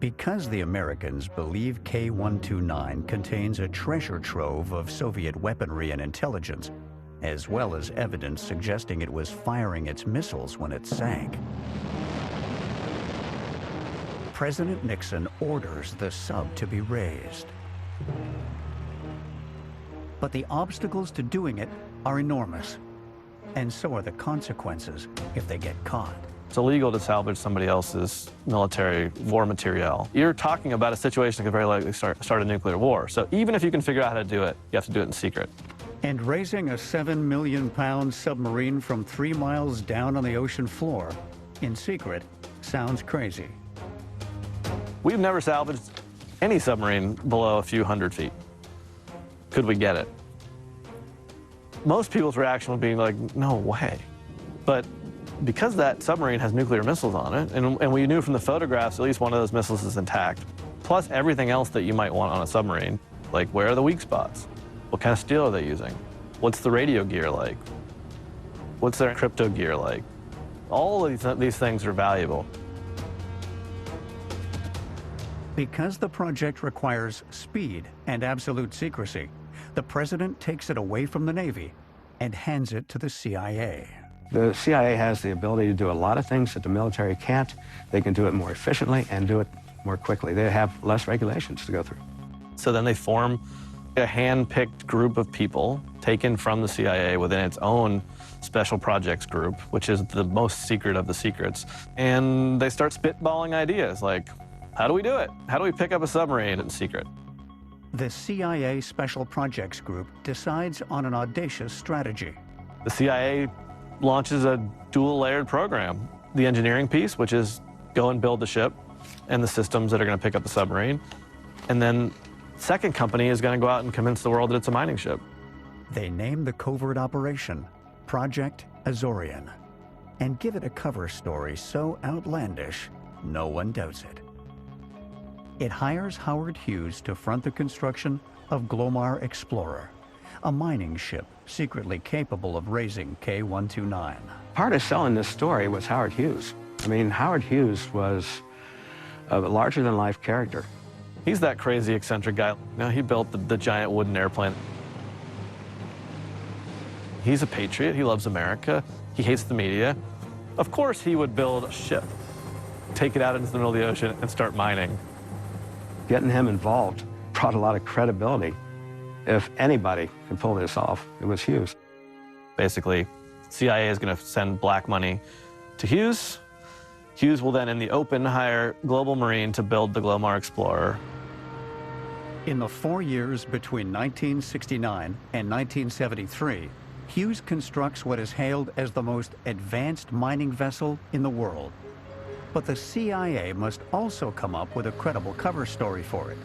Because the Americans believe K-129 contains a treasure trove of Soviet weaponry and intelligence, as well as evidence suggesting it was firing its missiles when it sank, President Nixon orders the sub to be raised. But the obstacles to doing it are enormous, and so are the consequences if they get caught. It's illegal to salvage somebody else's military war material. You're talking about a situation that could very likely start a nuclear war. So even if you can figure out how to do it, you have to do it in secret. And raising a 7 million pound submarine from 3 miles down on the ocean floor in secret sounds crazy. We've never salvaged any submarine below a few hundred feet. Could we get it? Most people's reaction would be like, no way. But because that submarine has nuclear missiles on it, and we knew from the photographs at least one of those missiles is intact, plus everything else that you might want on a submarine, like where are the weak spots? What kind of steel are they using? What's the radio gear like? What's their crypto gear like? All of these things are valuable. Because the project requires speed and absolute secrecy, the president takes it away from the Navy and hands it to the CIA. The CIA has the ability to do a lot of things that the military can't. They can do it more efficiently and do it more quickly. They have less regulations to go through. So then they form a hand-picked group of people taken from the CIA within its own special projects group, which is the most secret of the secrets. And they start spitballing ideas like, how do we do it? How do we pick up a submarine in secret? The CIA Special Projects Group decides on an audacious strategy. The CIA launches a dual-layered program. The engineering piece, which is go and build the ship and the systems that are going to pick up the submarine. And then the second company is going to go out and convince the world that it's a mining ship. They name the covert operation Project Azorian and give it a cover story so outlandish, no one doubts it. It hires Howard Hughes to front the construction of Glomar Explorer, a mining ship secretly capable of raising K-129. Part of selling this story was Howard Hughes. I mean, Howard Hughes was a larger-than-life character. He's that crazy, eccentric guy. Now, he built the giant wooden airplane. He's a patriot. He loves America. He hates the media. Of course, he would build a ship, take it out into the middle of the ocean, and start mining. Getting him involved brought a lot of credibility. If anybody could pull this off, it was Hughes. Basically, CIA is going to send black money to Hughes. Hughes will then, in the open, hire Global Marine to build the Glomar Explorer. In the 4 years between 1969 and 1973, Hughes constructs what is hailed as the most advanced mining vessel in the world. But the CIA must also come up with a credible cover story for it.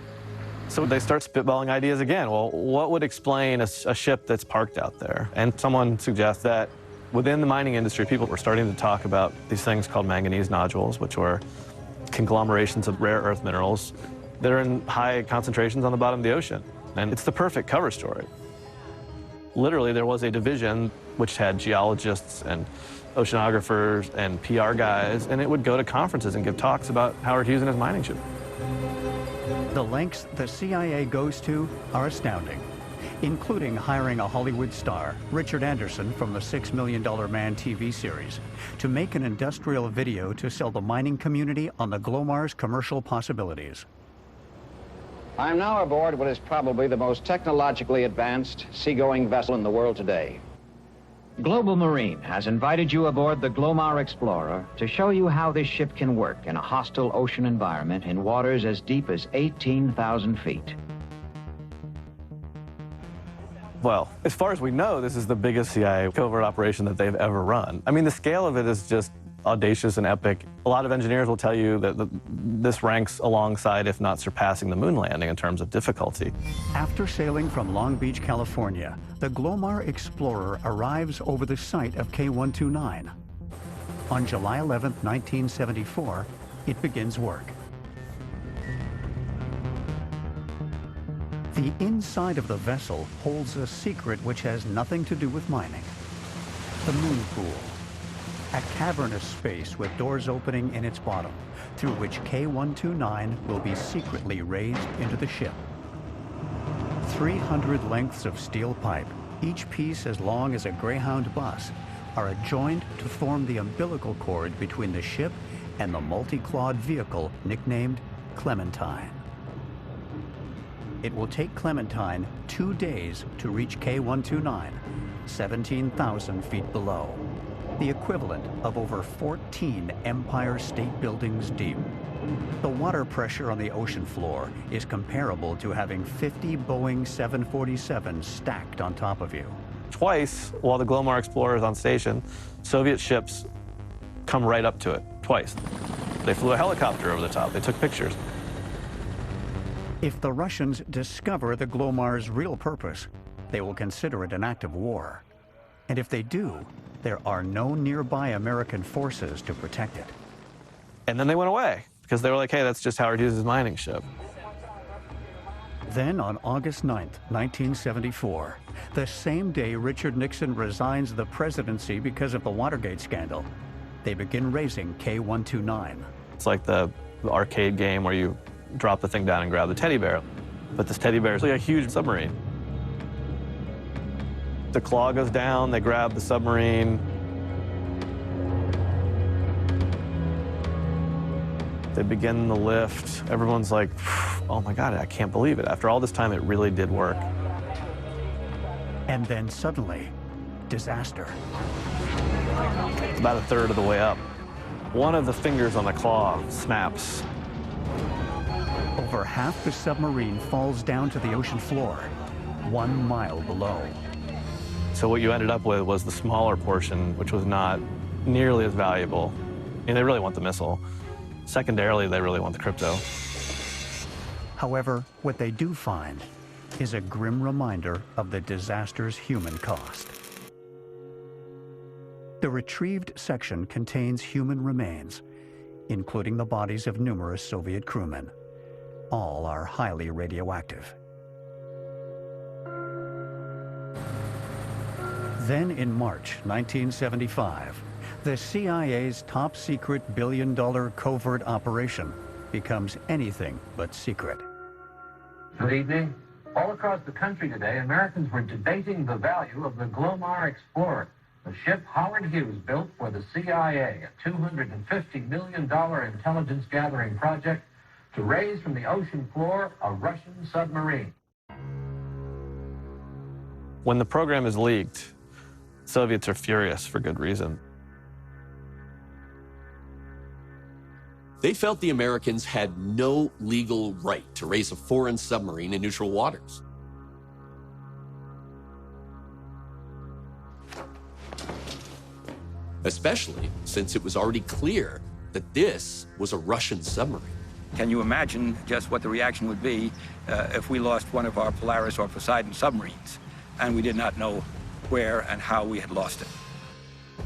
So they start spitballing ideas again. Well, what would explain a ship that's parked out there? And someone suggests that within the mining industry, people were starting to talk about these things called manganese nodules, which were conglomerations of rare earth minerals that are in high concentrations on the bottom of the ocean. And it's the perfect cover story. Literally, there was a division which had geologists and oceanographers and PR guys, and it would go to conferences and give talks about Howard Hughes and his mining ship. The lengths the CIA goes to are astounding, including hiring a Hollywood star, Richard Anderson from the $6 Million Man TV series, to make an industrial video to sell the mining community on the Glomar's commercial possibilities. I'm now aboard what is probably the most technologically advanced seagoing vessel in the world today. Global Marine has invited you aboard the Glomar Explorer to show you how this ship can work in a hostile ocean environment in waters as deep as 18,000 feet. Well, as far as we know, this is the biggest CIA covert operation that they've ever run. I mean, the scale of it is just audacious and epic. A lot of engineers will tell you that this ranks alongside, if not surpassing, the moon landing in terms of difficulty. After sailing from Long Beach, California, the Glomar Explorer arrives over the site of K-129. On July 11, 1974, it begins work. The inside of the vessel holds a secret which has nothing to do with mining. The moon pool. a cavernous space with doors opening in its bottom, through which K-129 will be secretly raised into the ship. 300 lengths of steel pipe, each piece as long as a Greyhound bus, are adjoined to form the umbilical cord between the ship and the multi-clawed vehicle nicknamed Clementine. It will take Clementine 2 days to reach K-129, 17,000 feet below, the equivalent of over 14 Empire State Buildings deep. The water pressure on the ocean floor is comparable to having 50 Boeing 747s stacked on top of you. Twice, while the Glomar Explorer is on station, Soviet ships come right up to it, twice. They flew a helicopter over the top, they took pictures. If the Russians discover the Glomar's real purpose, they will consider it an act of war. And if they do, there are no nearby American forces to protect it. And then they went away, because they were like, hey, that's just Howard Hughes' mining ship. Then on August 9th, 1974, the same day Richard Nixon resigns the presidency because of the Watergate scandal, they begin raising K-129. It's like the arcade game where you drop the thing down and grab the teddy bear. But this teddy bear is like a huge submarine. The claw goes down, they grab the submarine. They begin the lift. Everyone's like, oh my God, I can't believe it. After all this time, it really did work. And then suddenly, disaster. It's about a third of the way up. One of the fingers on the claw snaps. Over half the submarine falls down to the ocean floor, 1 mile below. So what you ended up with was the smaller portion, which was not nearly as valuable. I mean, they really want the missile. Secondarily, they really want the crypto. However, what they do find is a grim reminder of the disaster's human cost. The retrieved section contains human remains, including the bodies of numerous Soviet crewmen. All are highly radioactive. Then in March 1975, the CIA's top-secret billion-dollar covert operation becomes anything but secret. Good evening. All across the country today, Americans were debating the value of the Glomar Explorer, the ship Howard Hughes built for the CIA, a $250 million intelligence-gathering project to raise from the ocean floor a Russian submarine. When the program is leaked, Soviets are furious for good reason. They felt the Americans had no legal right to raise a foreign submarine in neutral waters. Especially since it was already clear that this was a Russian submarine. Can you imagine just what the reaction would be if we lost one of our Polaris or Poseidon submarines and we did not know where and how we had lost it?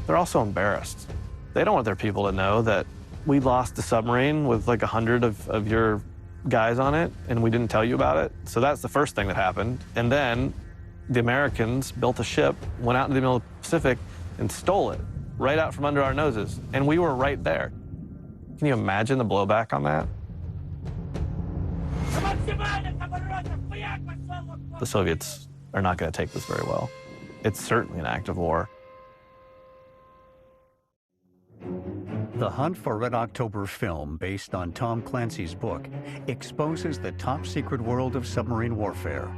They're also embarrassed. They don't want their people to know that we lost the submarine with like 100 of your guys on it and we didn't tell you about it. So that's the first thing that happened. And then the Americans built a ship, went out into the middle of the Pacific and stole it right out from under our noses. And we were right there. Can you imagine the blowback on that? The Soviets are not going to take this very well. It's certainly an act of war. The Hunt for Red October film, based on Tom Clancy's book, exposes the top-secret world of submarine warfare.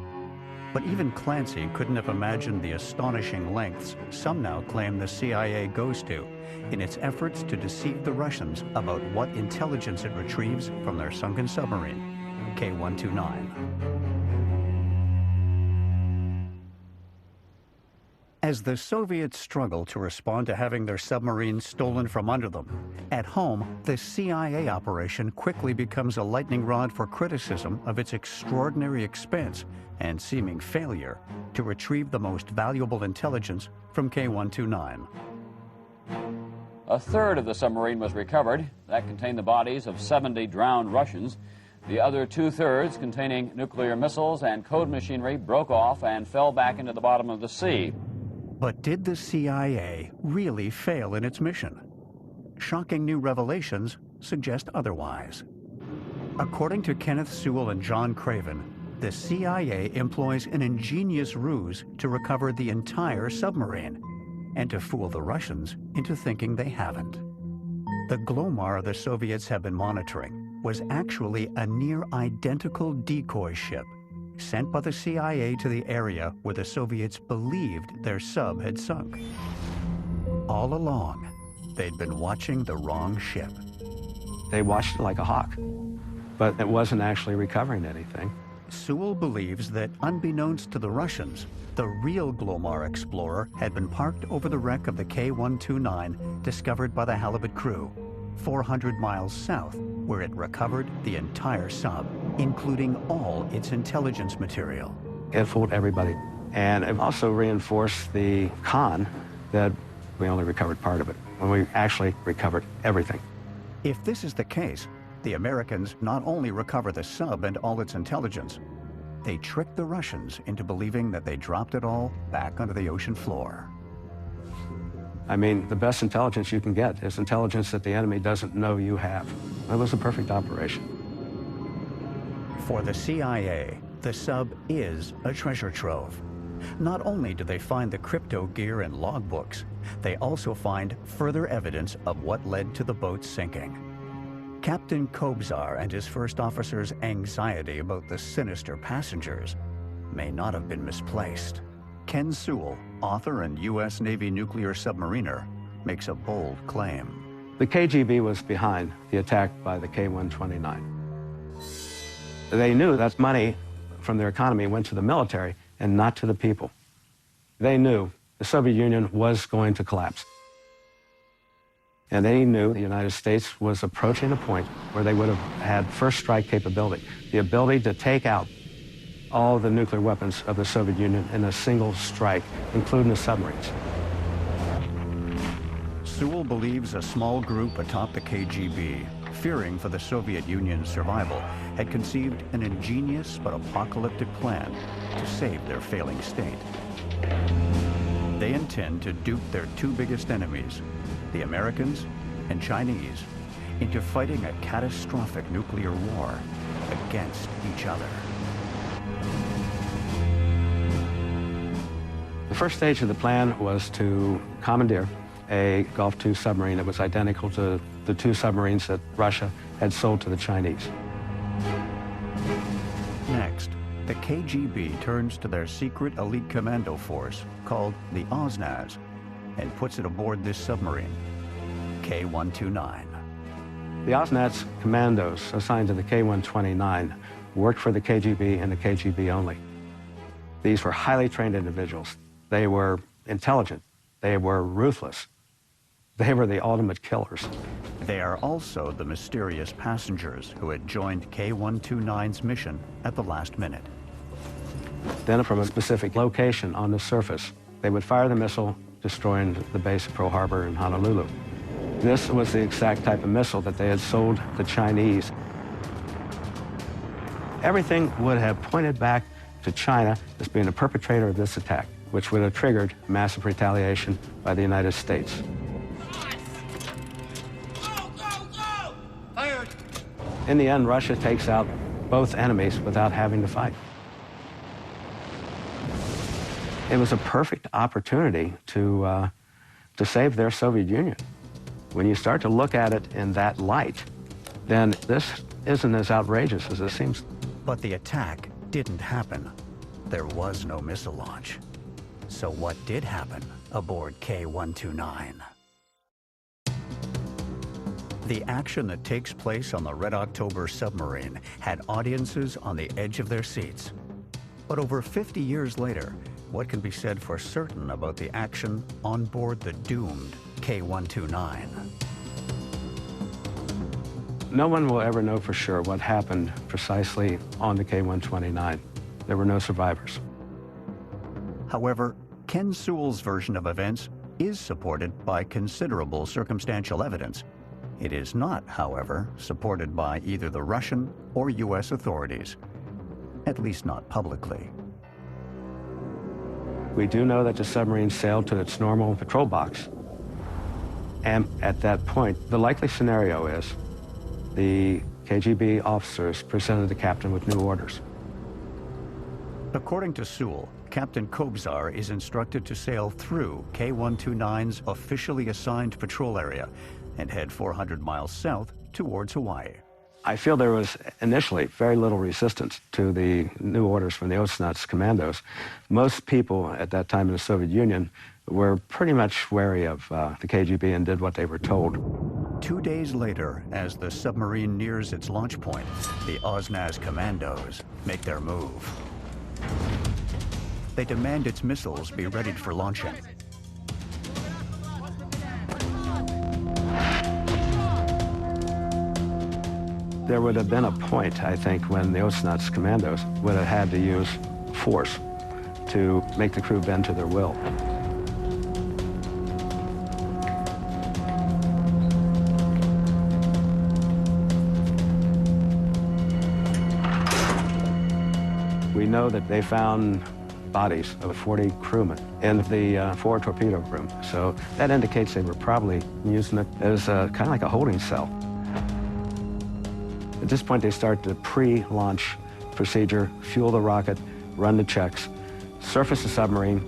But even Clancy couldn't have imagined the astonishing lengths some now claim the CIA goes to in its efforts to deceive the Russians about what intelligence it retrieves from their sunken submarine, K-129. As the Soviets struggle to respond to having their submarines stolen from under them, at home, the CIA operation quickly becomes a lightning rod for criticism of its extraordinary expense and seeming failure to retrieve the most valuable intelligence from K-129. A third of the submarine was recovered. That contained the bodies of 70 drowned Russians. The other two-thirds, containing nuclear missiles and code machinery, broke off and fell back into the bottom of the sea. But did the CIA really fail in its mission? Shocking new revelations suggest otherwise. According to Kenneth Sewell and John Craven, the CIA employs an ingenious ruse to recover the entire submarine and to fool the Russians into thinking they haven't. The Glomar the Soviets have been monitoring was actually a near-identical decoy ship sent by the CIA to the area where the Soviets believed their sub had sunk. All along, they'd been watching the wrong ship. They watched it like a hawk, but it wasn't actually recovering anything. Sewell believes that, unbeknownst to the Russians, the real Glomar explorer had been parked over the wreck of the K-129 discovered by the Halibut crew, 400 miles south, where it recovered the entire sub, including all its intelligence material. It fooled everybody, and it also reinforced the con that we only recovered part of it, when we actually recovered everything. If this is the case, the Americans not only recover the sub and all its intelligence, they tricked the Russians into believing that they dropped it all back under the ocean floor. I mean, the best intelligence you can get is intelligence that the enemy doesn't know you have. It was a perfect operation. For the CIA, the sub is a treasure trove. Not only do they find the crypto gear and logbooks, they also find further evidence of what led to the boat's sinking. Captain Kobzar and his first officer's anxiety about the sinister passengers may not have been misplaced. Ken Sewell, author and U.S. Navy nuclear submariner, makes a bold claim. The KGB was behind the attack by the K-129. They knew that money from their economy went to the military and not to the people. They knew the Soviet Union was going to collapse. And they knew the United States was approaching a point where they would have had first strike capability, the ability to take out all the nuclear weapons of the Soviet Union in a single strike, including the submarines. Sewell believes a small group atop the KGB, fearing for the Soviet Union's survival, had conceived an ingenious but apocalyptic plan to save their failing state. They intend to dupe their two biggest enemies, the Americans and Chinese, into fighting a catastrophic nuclear war against each other. The first stage of the plan was to commandeer a Gulf II submarine that was identical to the two submarines that Russia had sold to the Chinese. Next, the KGB turns to their secret elite commando force called the OSNAS and puts it aboard this submarine, K-129. The OSNAS commandos assigned to the K-129 worked for the KGB and the KGB only. These were highly trained individuals. They were intelligent. They were ruthless. They were the ultimate killers. They are also the mysterious passengers who had joined K-129's mission at the last minute. Then from a specific location on the surface, they would fire the missile, destroying the base of Pearl Harbor in Honolulu. This was the exact type of missile that they had sold the Chinese. Everything would have pointed back to China as being the perpetrator of this attack, which would have triggered massive retaliation by the United States. In the end, Russia takes out both enemies without having to fight. It was a perfect opportunity to save their Soviet Union. When you start to look at it in that light, then this isn't as outrageous as it seems. But the attack didn't happen. There was no missile launch. So what did happen aboard K-129? The action that takes place on the Red October submarine had audiences on the edge of their seats. But over 50 years later, what can be said for certain about the action on board the doomed K-129? No one will ever know for sure what happened precisely on the K-129. There were no survivors. However, Ken Sewell's version of events is supported by considerable circumstantial evidence. It is not, however, supported by either the Russian or U.S. authorities, at least not publicly. We do know that the submarine sailed to its normal patrol box. And at that point, the likely scenario is the KGB officers presented the captain with new orders. According to Sewell, Captain Kobzar is instructed to sail through K-129's officially assigned patrol area and head 400 miles south towards Hawaii. I feel there was initially very little resistance to the new orders from the Oceanauts commandos. Most people at that time in the Soviet Union were pretty much wary of the KGB and did what they were told. 2 days later, as the submarine nears its launch point, the OSNAS commandos make their move. They demand its missiles be readied for launching. There would have been a point, I think, when the Oceanauts commandos would have had to use force to make the crew bend to their will. We know that they found bodies of 40 crewmen in the forward torpedo room. So that indicates they were probably using it as kind of like a holding cell. At this point, they start the pre-launch procedure, fuel the rocket, run the checks, surface the submarine.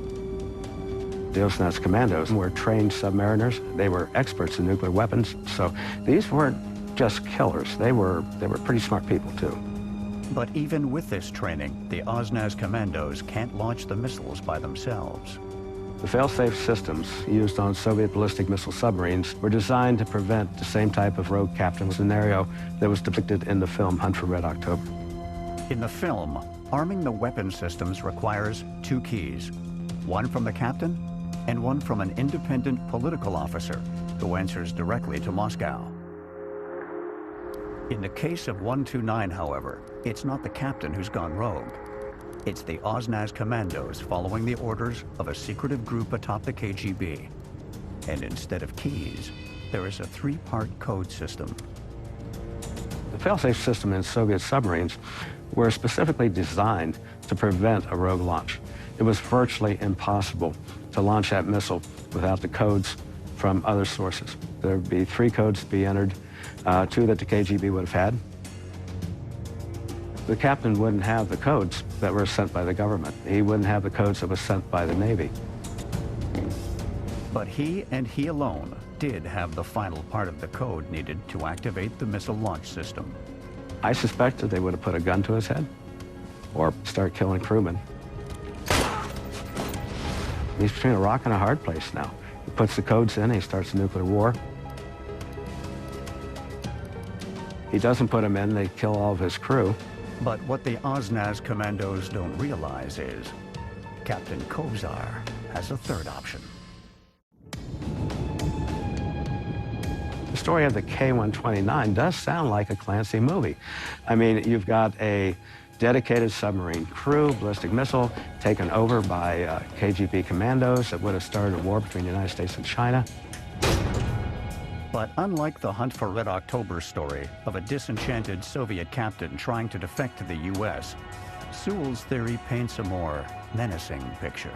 The Oceanauts commandos were trained submariners. They were experts in nuclear weapons. So these weren't just killers. They were pretty smart people, too. But even with this training, the OSNAS commandos can't launch the missiles by themselves. The fail-safe systems used on Soviet ballistic missile submarines were designed to prevent the same type of rogue captain scenario that was depicted in the film Hunt for Red October. In the film, arming the weapon systems requires 2 keys, one from the captain and one from an independent political officer who answers directly to Moscow. In the case of 129, however, it's not the captain who's gone rogue. It's the OSNAS commandos following the orders of a secretive group atop the KGB. And instead of keys, there is a 3-part code system. The fail-safe system in Soviet submarines were specifically designed to prevent a rogue launch. It was virtually impossible to launch that missile without the codes from other sources. There would be 3 codes to be entered, 2 that the KGB would have had. The captain wouldn't have the codes that were sent by the government. He wouldn't have the codes that were sent by the Navy. But he and he alone did have the final part of the code needed to activate the missile launch system. I suspect that they would have put a gun to his head or start killing crewmen. He's between a rock and a hard place now. He puts the codes in, he starts a nuclear war. He doesn't put them in, they kill all of his crew. But what the OSNAS commandos don't realize is Captain Kobzar has a third option. The story of the K-129 does sound like a Clancy movie. I mean, you've got a dedicated submarine crew, ballistic missile, taken over by KGB commandos that would have started a war between the United States and China. But unlike the Hunt for Red October story of a disenchanted Soviet captain trying to defect to the U.S., Sewell's theory paints a more menacing picture.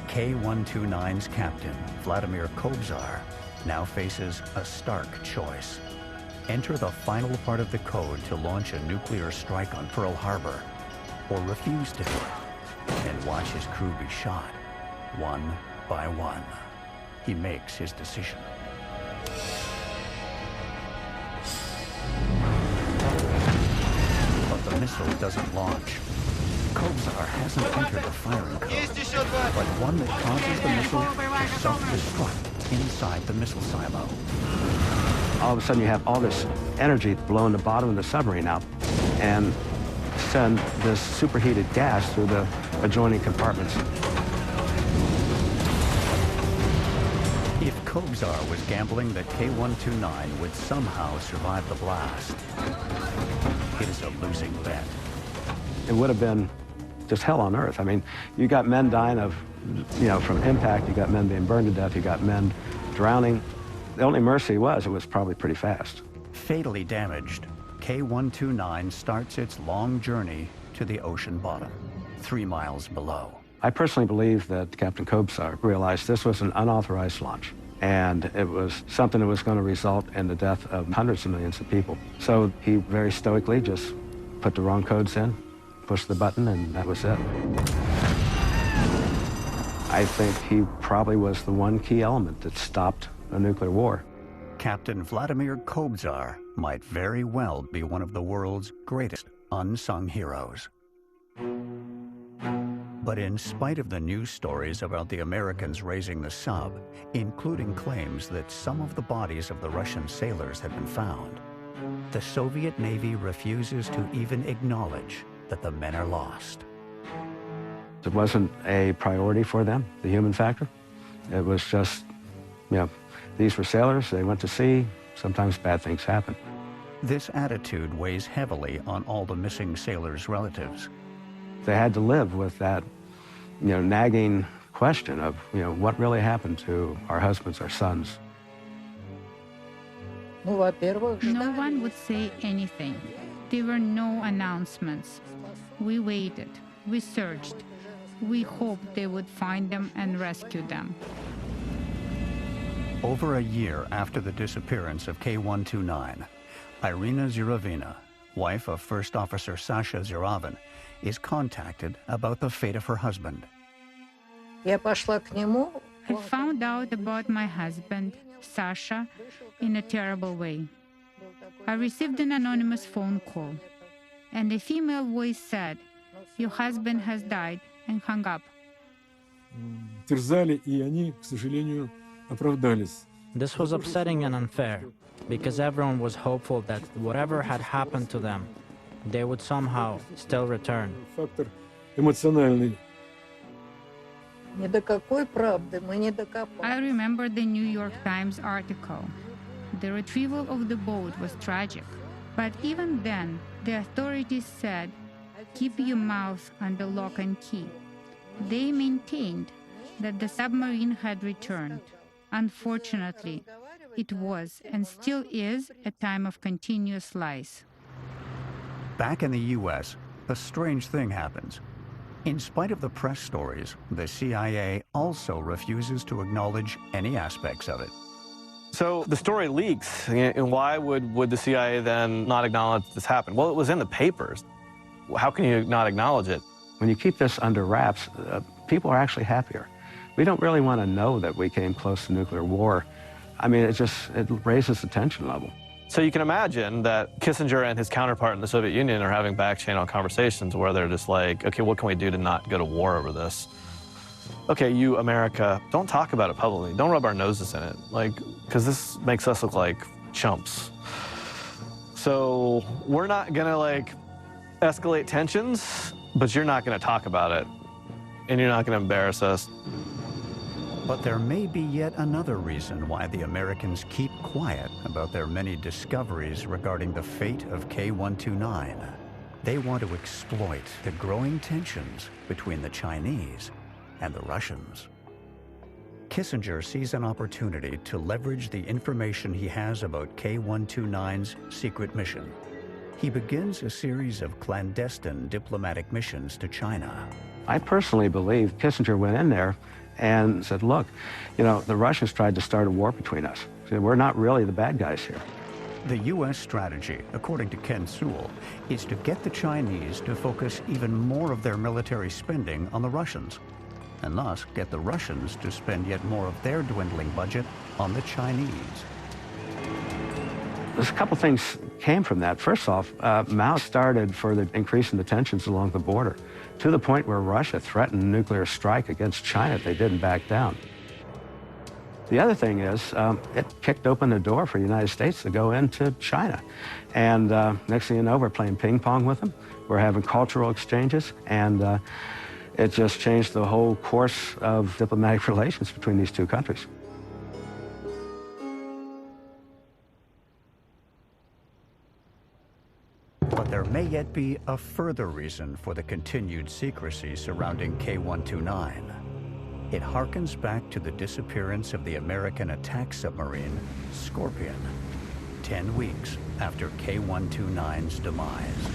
K-129's captain, Vladimir Kobzar, now faces a stark choice. Enter the final part of the code to launch a nuclear strike on Pearl Harbor, or refuse to do it, and watch his crew be shot, one by one. He makes his decision. But the missile doesn't launch. Kobzar hasn't entered the firing code, but one that causes the missile to self-destruct inside the missile silo. All of a sudden you have all this energy blowing the bottom of the submarine out and send this superheated gas through the adjoining compartments. If Kobzar was gambling that K-129 would somehow survive the blast, it is a losing bet. It would have been just hell on earth. I mean, you got men dying of, from impact, you got men being burned to death, you got men drowning. The only mercy was, it was probably pretty fast. Fatally damaged, K-129 starts its long journey to the ocean bottom. 3 miles below. I personally believe that Captain Kobzar realized this was an unauthorized launch, and it was something that was going to result in the death of hundreds of millions of people. So he very stoically just put the wrong codes in, pushed the button, and that was it. I think he probably was the one key element that stopped a nuclear war. Captain Vladimir Kobzar might very well be one of the world's greatest unsung heroes. But in spite of the news stories about the Americans raising the sub, including claims that some of the bodies of the Russian sailors had been found, the Soviet Navy refuses to even acknowledge that the men are lost. It wasn't a priority for them, the human factor. It was just, these were sailors, they went to sea, sometimes bad things happen. This attitude weighs heavily on all the missing sailors' relatives. They had to live with that, nagging question of, what really happened to our husbands, our sons. No one would say anything. There were no announcements. We waited. We searched. We hoped they would find them and rescue them. Over a year after the disappearance of K-129, Irina Zirovina, wife of First Officer Sasha Zirovin, is contacted about the fate of her husband. I found out about my husband, Sasha, in a terrible way. I received an anonymous phone call, and a female voice said, "Your husband has died," and hung up. This was upsetting and unfair, because everyone was hopeful that whatever had happened to them, they would somehow still return. I remember the New York Times article. The retrieval of the boat was tragic. But even then, the authorities said, "Keep your mouth under lock and key." They maintained that the submarine had returned. Unfortunately, it was and still is a time of continuous lies. Back in the U.S., a strange thing happens. In spite of the press stories, the CIA also refuses to acknowledge any aspects of it. So the story leaks, and why would the CIA then not acknowledge this happened? Well, it was in the papers. How can you not acknowledge it? When you keep this under wraps, people are actually happier. We don't really want to know that we came close to nuclear war. I mean, it raises the tension level. So you can imagine that Kissinger and his counterpart in the Soviet Union are having back-channel conversations where they're just like, okay, what can we do to not go to war over this? Okay, you, America, don't talk about it publicly. Don't rub our noses in it, because this makes us look like chumps. So we're not gonna, escalate tensions, but you're not gonna talk about it, and you're not gonna embarrass us. But there may be yet another reason why the Americans keep quiet about their many discoveries regarding the fate of K-129. They want to exploit the growing tensions between the Chinese and the Russians. Kissinger sees an opportunity to leverage the information he has about K-129's secret mission. He begins a series of clandestine diplomatic missions to China. I personally believe Kissinger went in there and said, look, the Russians tried to start a war between us. So we're not really the bad guys here. The U.S. strategy, according to Ken Sewell, is to get the Chinese to focus even more of their military spending on the Russians, and thus get the Russians to spend yet more of their dwindling budget on the Chinese. There's a couple things came from that. First off, Mao started further increasing the tensions along the border, to the point where Russia threatened a nuclear strike against China if they didn't back down. The other thing is, it kicked open the door for the United States to go into China. And next thing you know, we're playing ping pong with them. We're having cultural exchanges, and it just changed the whole course of diplomatic relations between these two countries. But there may yet be a further reason for the continued secrecy surrounding K-129. It harkens back to the disappearance of the American attack submarine, Scorpion, 10 weeks after K-129's demise.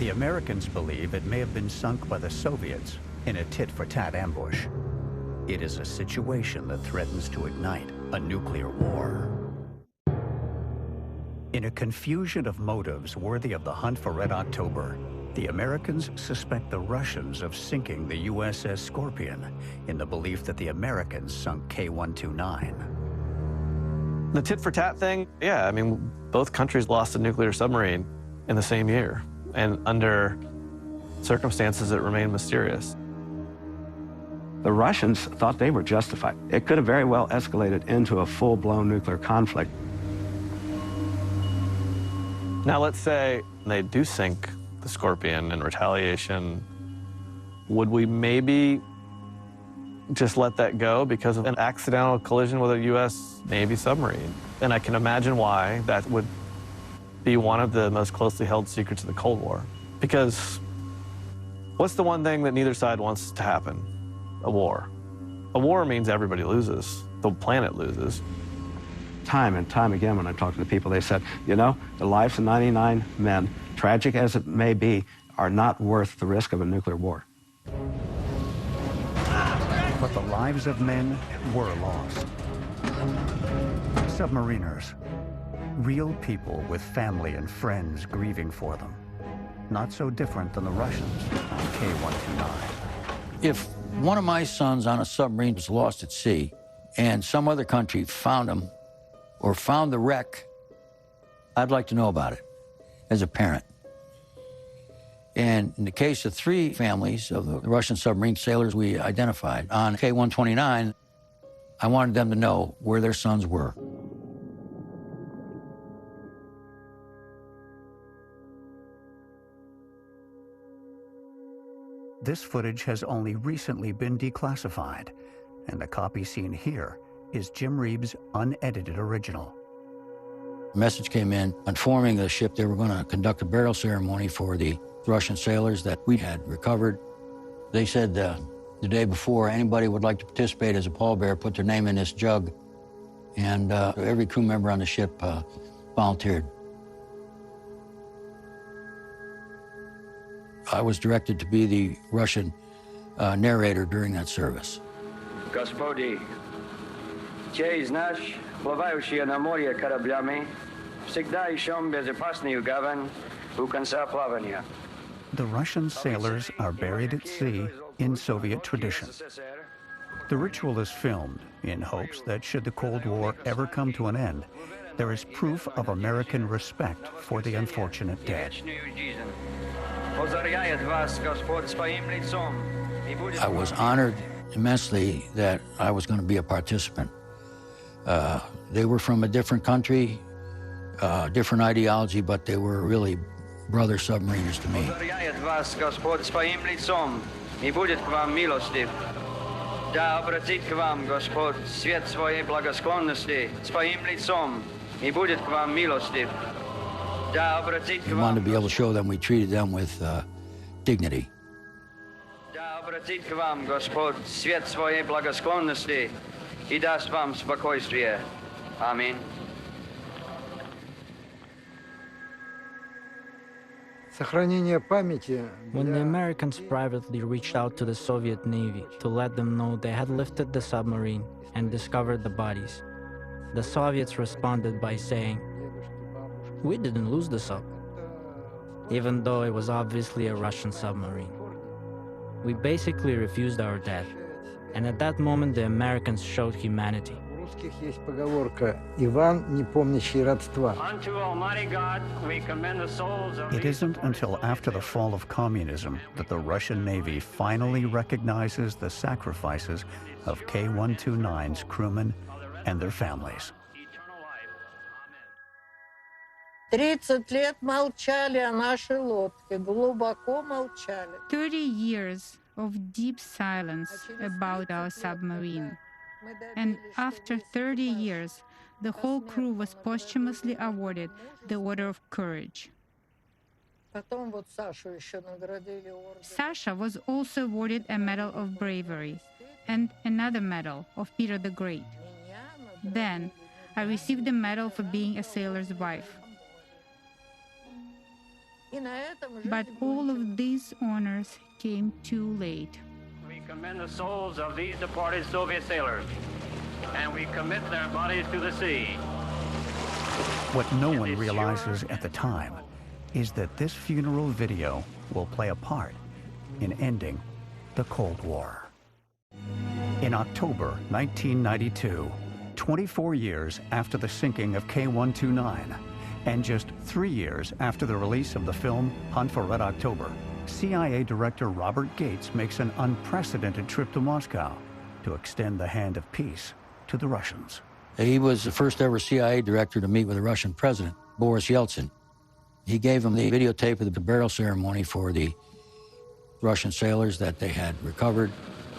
The Americans believe it may have been sunk by the Soviets in a tit-for-tat ambush. It is a situation that threatens to ignite a nuclear war. In a confusion of motives worthy of the hunt for Red October, the Americans suspect the Russians of sinking the USS Scorpion in the belief that the Americans sunk K-129. The tit-for-tat thing, yeah, I mean, both countries lost a nuclear submarine in the same year, and under circumstances that remain mysterious. The Russians thought they were justified. It could have very well escalated into a full-blown nuclear conflict. Now, let's say they do sink the Scorpion in retaliation. Would we maybe just let that go because of an accidental collision with a U.S. Navy submarine? And I can imagine why that would be one of the most closely held secrets of the Cold War. Because what's the one thing that neither side wants to happen? A war. A war means everybody loses. The planet loses. Time and time again, when I talk to the people, they said, you know, the lives of 99 men, tragic as it may be, are not worth the risk of a nuclear war. But the lives of men were lost. Submariners. Real people with family and friends grieving for them. Not so different than the Russians on K-129. If one of my sons on a submarine was lost at sea and some other country found him or found the wreck, I'd like to know about it as a parent. And in the case of 3 families of the Russian submarine sailors we identified on K-129, I wanted them to know where their sons were. This footage has only recently been declassified, and the copy seen here is Jim Reeb's unedited original. A message came in informing the ship they were going to conduct a burial ceremony for the Russian sailors that we had recovered. They said the day before, anybody would like to participate as a pallbearer, put their name in this jug, and every crew member on the ship volunteered. I was directed to be the Russian narrator during that service. Господи, те из нас, плавающие на море кораблями, всегда ищем безопасную гавань у конца плавания. The Russian sailors are buried at sea in Soviet tradition. The ritual is filmed in hopes that should the Cold War ever come to an end, there is proof of American respect for the unfortunate dead. I was honored immensely that I was going to be a participant. They were from a different country, different ideology, but they were really brother submariners to me. We wanted to be able to show them we treated them with dignity. Amen. When the Americans privately reached out to the Soviet Navy to let them know they had lifted the submarine and discovered the bodies, the Soviets responded by saying, "We didn't lose the sub," even though it was obviously a Russian submarine. We basically refused our death, and at that moment the Americans showed humanity. It isn't until after the fall of communism that the Russian Navy finally recognizes the sacrifices of K-129's crewmen and their families. 30 years of deep silence about our submarine. And after 30 years, the whole crew was posthumously awarded the Order of Courage. Sasha was also awarded a Medal of Bravery and another medal of Peter the Great. Then, I received the medal for being a sailor's wife. But all of these honors came too late. We commend the souls of these departed Soviet sailors, and we commit their bodies to the sea. What no one realizes at the time is that this funeral video will play a part in ending the Cold War. In October 1992, 24 years after the sinking of K-129, and just 3 years after the release of the film Hunt for Red October, CIA Director Robert Gates makes an unprecedented trip to Moscow to extend the hand of peace to the Russians. He was the first ever CIA director to meet with the Russian president, Boris Yeltsin. He gave him the videotape of the burial ceremony for the Russian sailors that they had recovered.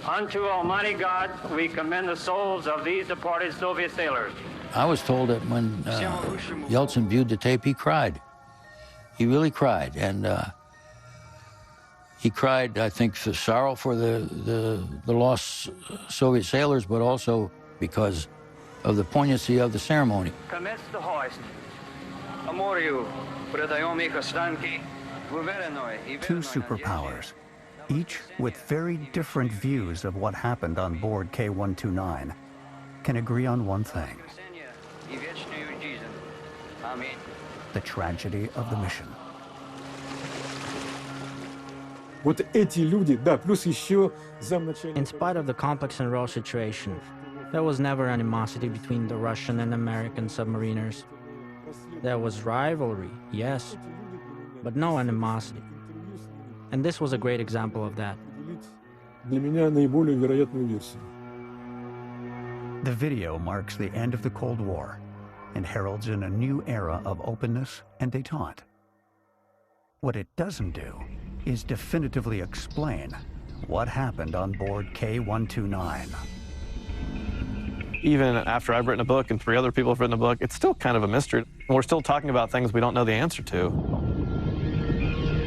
Unto Almighty God, we commend the souls of these departed Soviet sailors. I was told that when Yeltsin viewed the tape, he cried. He really cried, and he cried, I think, for sorrow for the lost Soviet sailors, but also because of the poignancy of the ceremony. Commence the hoist. Amoriu, predayomi Kostanki, Two superpowers, each with very different views of what happened on board K-129, can agree on one thing: the tragedy of the mission. In spite of the complex and raw situation, there was never animosity between the Russian and American submariners. There was rivalry, yes, but no animosity. And this was a great example of that. The video marks the end of the Cold War and heralds in a new era of openness and détente. What it doesn't do is definitively explain what happened on board K-129. Even after I've written a book and 3 other people have written a book, it's still kind of a mystery. We're still talking about things we don't know the answer to.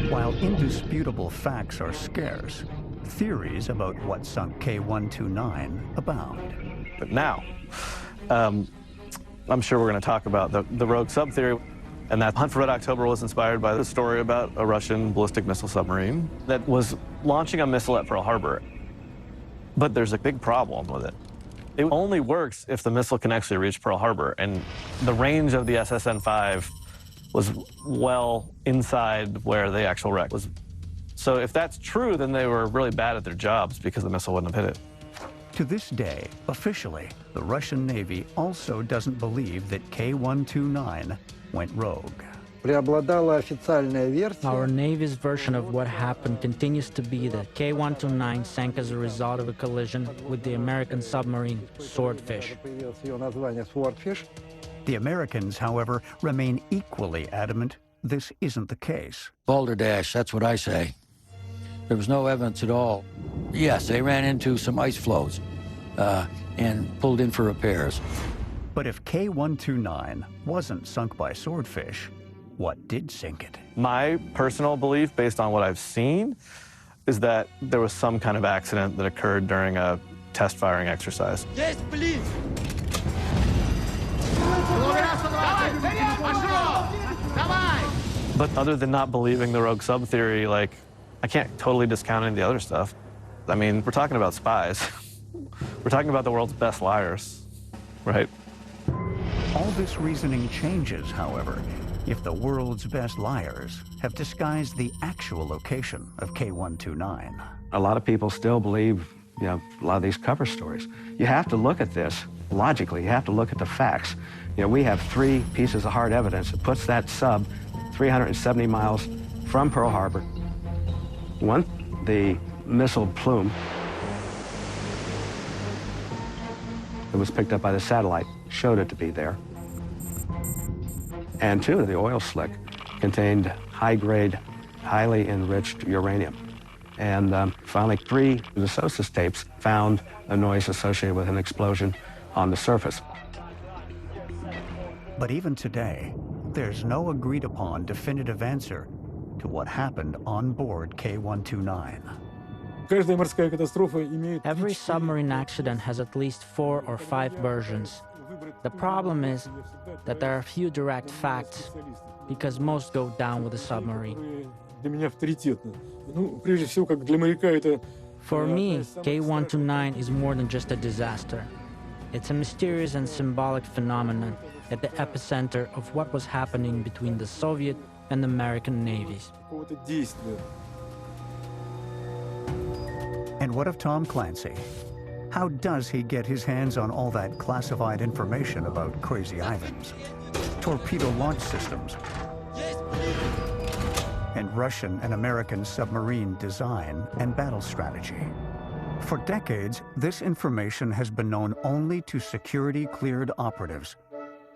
While indisputable facts are scarce, theories about what sunk K-129 abound. But now, I'm sure we're going to talk about the rogue sub theory. And that Hunt for Red October was inspired by the story about a Russian ballistic missile submarine that was launching a missile at Pearl Harbor. But there's a big problem with it. It only works if the missile can actually reach Pearl Harbor. And the range of the SSN-5 was well inside where the actual wreck was. So if that's true, then they were really bad at their jobs because the missile wouldn't have hit it. To this day, officially, the Russian Navy also doesn't believe that K-129 went rogue. Our Navy's version of what happened continues to be that K-129 sank as a result of a collision with the American submarine Swordfish. The Americans, however, remain equally adamant this isn't the case. Balderdash, that's what I say. There was no evidence at all. Yes, they ran into some ice floes and pulled in for repairs. But if K-129 wasn't sunk by Swordfish, what did sink it? My personal belief, based on what I've seen, is that there was some kind of accident that occurred during a test firing exercise. Yes, please. But other than not believing the rogue sub theory, like, I can't totally discount any of the other stuff. I mean, we're talking about spies. We're talking about the world's best liars, right? All this reasoning changes, however, if the world's best liars have disguised the actual location of K-129. A lot of people still believe, a lot of these cover stories. You have to look at this logically. You have to look at the facts. We have 3 pieces of hard evidence that puts that sub 370 miles from Pearl Harbor. One, the missile plume that was picked up by the satellite showed it to be there. And 2, the oil slick contained high-grade, highly enriched uranium. And finally, 3 of the SOSUS tapes found a noise associated with an explosion on the surface. But even today, there's no agreed-upon definitive answer to what happened on board K-129. Every submarine accident has at least 4 or 5 versions. The problem is that there are few direct facts, because most go down with a submarine. For me, K-129 is more than just a disaster. It's a mysterious and symbolic phenomenon at the epicenter of what was happening between the Soviet and American navies. And what of Tom Clancy? How does he get his hands on all that classified information about Crazy Ivans, torpedo launch systems, and Russian and American submarine design and battle strategy? For decades, this information has been known only to security-cleared operatives.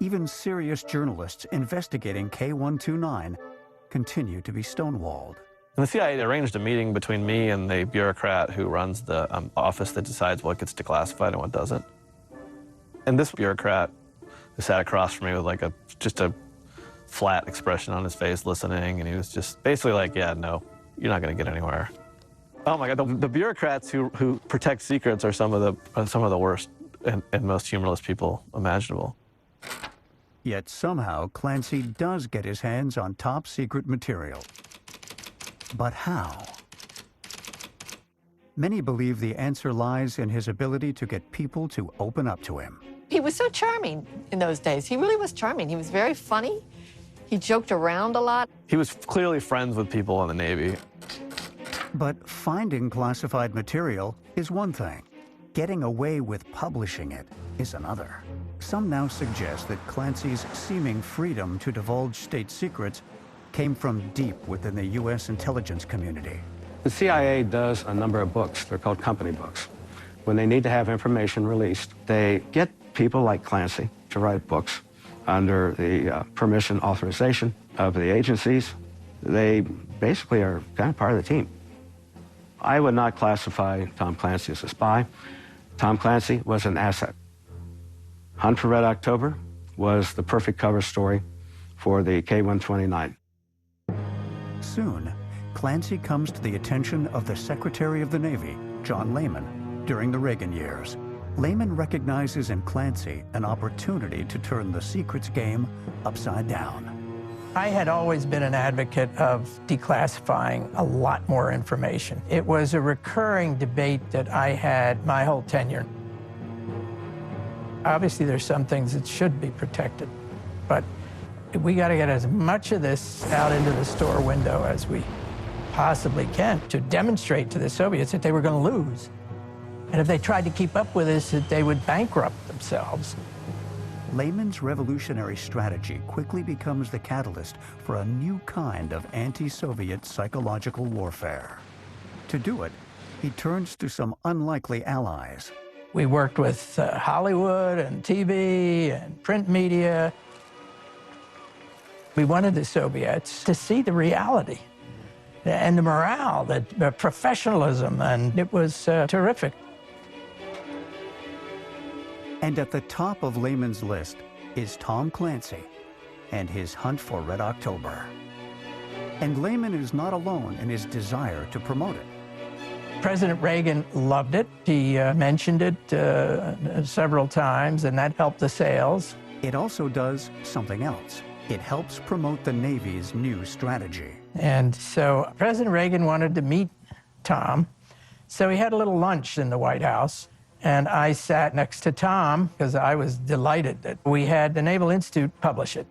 Even serious journalists investigating K-129 continue to be stonewalled. And the CIA arranged a meeting between me and the bureaucrat who runs the office that decides what gets declassified and what doesn't. And this bureaucrat who sat across from me with just a flat expression on his face listening, and he was just basically like, yeah, no, you're not going to get anywhere. Oh my God, the bureaucrats who protect secrets are some of the worst and most humorless people imaginable. Yet somehow Clancy does get his hands on top secret material. But how? Many believe the answer lies in his ability to get people to open up to him. He was so charming in those days. He really was charming. He was very funny. He joked around a lot. He was clearly friends with people in the Navy. But finding classified material is one thing. Getting away with publishing it is another. Some now suggest that Clancy's seeming freedom to divulge state secrets came from deep within the U.S. intelligence community. The CIA does a number of books. They're called company books. When they need to have information released, they get people like Clancy to write books under the permission authorization of the agencies. They basically are kind of part of the team. I would not classify Tom Clancy as a spy. Tom Clancy was an asset. Hunt for Red October was the perfect cover story for the K-129. Soon, Clancy comes to the attention of the Secretary of the Navy, John Lehman, during the Reagan years. Lehman recognizes in Clancy an opportunity to turn the secrets game upside down. I had always been an advocate of declassifying a lot more information. It was a recurring debate that I had my whole tenure. Obviously, there's some things that should be protected, but we got to get as much of this out into the store window as we possibly can to demonstrate to the Soviets that they were going to lose. And if they tried to keep up with this, that they would bankrupt themselves. Lehman's revolutionary strategy quickly becomes the catalyst for a new kind of anti-Soviet psychological warfare. To do it, he turns to some unlikely allies. We worked with Hollywood and TV and print media. We wanted the Soviets to see the reality and the morale, the professionalism, and it was terrific. And at the top of Lehman's list is Tom Clancy and his hunt for Red October. And Lehman is not alone in his desire to promote it. President Reagan loved it. He mentioned it several times, and that helped the sales. It also does something else. It helps promote the Navy's new strategy. And so President Reagan wanted to meet Tom, so he had a little lunch in the White House. And I sat next to Tom because I was delighted that we had the Naval Institute publish it.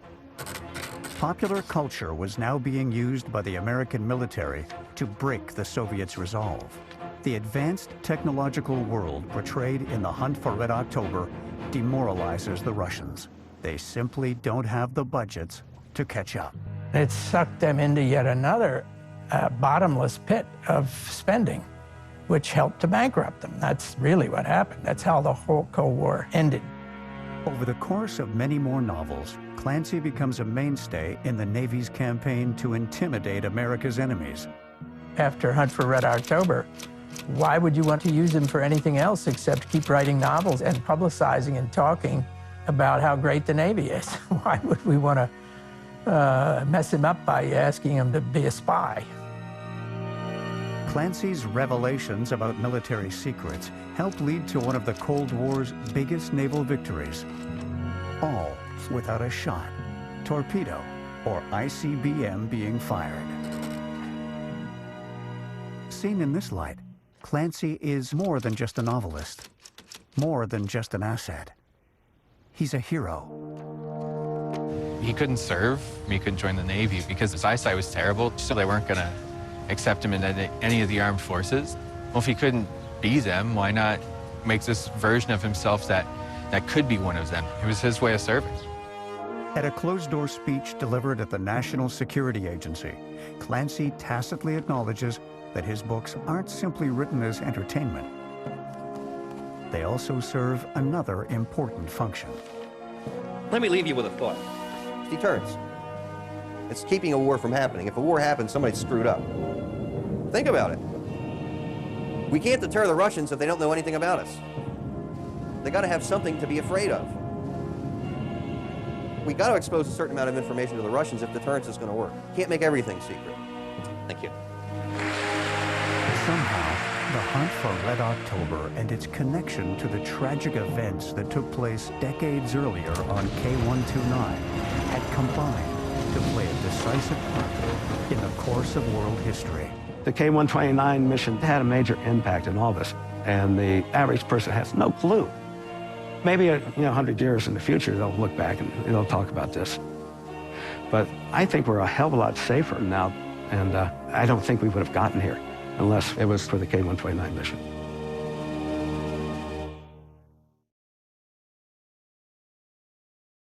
Popular culture was now being used by the American military to break the Soviets' resolve. The advanced technological world portrayed in the Hunt for Red October demoralizes the Russians. They simply don't have the budgets to catch up. It sucked them into yet another bottomless pit of spending, which helped to bankrupt them. That's really what happened. That's how the whole Cold War ended. Over the course of many more novels, Clancy becomes a mainstay in the Navy's campaign to intimidate America's enemies. After Hunt for Red October, why would you want to use him for anything else except keep writing novels and publicizing and talking about how great the Navy is? Why would we want to mess him up by asking him to be a spy? Clancy's revelations about military secrets helped lead to one of the Cold War's biggest naval victories. All without a shot, torpedo, or ICBM being fired. Seen in this light, Clancy is more than just a novelist, more than just an asset. He's a hero. He couldn't serve, he couldn't join the Navy because his eyesight was terrible, so they weren't going to accept him in any of the armed forces. Well, if he couldn't be them, why not make this version of himself that could be one of them? It was his way of serving. At a closed-door speech delivered at the National Security Agency, Clancy tacitly acknowledges that his books aren't simply written as entertainment. They also serve another important function. Let me leave you with a thought. It's deterrence. It's keeping a war from happening. If a war happens, somebody's screwed up. Think about it. We can't deter the Russians if they don't know anything about us. They got to have something to be afraid of. We got to expose a certain amount of information to the Russians if deterrence is going to work. Can't make everything secret. Thank you. Somehow, the hunt for Red October and its connection to the tragic events that took place decades earlier on K-129 had combined to play a decisive part in the course of world history. The K-129 mission had a major impact in all this, and the average person has no clue. Maybe 100 years in the future, they'll look back and they'll talk about this. But I think we're a hell of a lot safer now, and I don't think we would have gotten here unless it was for the K-129 mission.